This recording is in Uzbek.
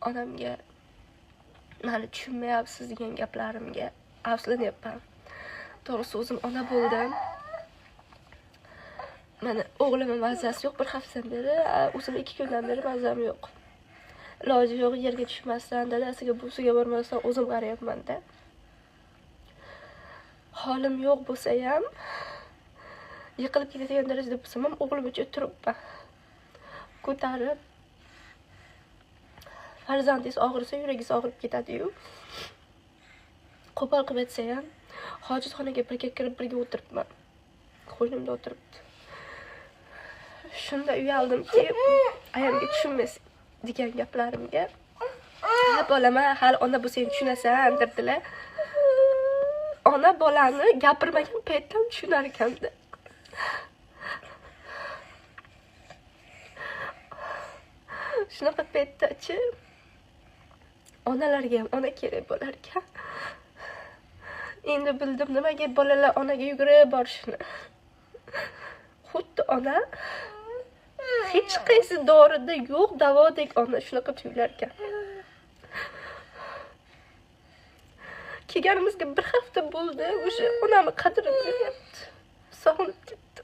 onamga meni tushunmayapsiz degan gaplarimga afsuslanyapman. To'g'risi o'zim ona bo'ldim. Mana o'g'limning mazasi yo'q, bir haftadan beri, o'zim 2 kundan beri mazam yo'q. Iloji yo'q yerga tushmasdan, dadasiga, buvisiga bormasdan o'zim qarayapman-da. Holim yo'q bo'lsa ham, yiqilib ketadigan darajada bo'lsam ham o'g'lim uchun turibman. Ko'tarib, farzandingiz og'risa, yuragingiz og'rib ketadi-yu. Qo'pol qilib aytsa ham, hojatxonaga birga kirib, birga o'tiribman. Qo'ynimda o'tiribdi. Shunda uyaldimki, ayamga tushunmaysiz degan gaplarimga, "Ha, bolama, hali ona bo'lsang tushunasan", dedilar. Ona bolani gapirmagan paytdan tushunar ekanda. Shunaqa paytda-chi, onalarga ham ona kerak bo'lar ekan. Endi bildim nimaga bolalar onaga yugurib borishini. Xuddi ona hech qaysi dorida yo'q davodek ona shunaqa tuyular ekan. Kelganimizga bir hafta bo'ldi, o'sha onamni qadrini bilyapti. Sog'inib ketdi.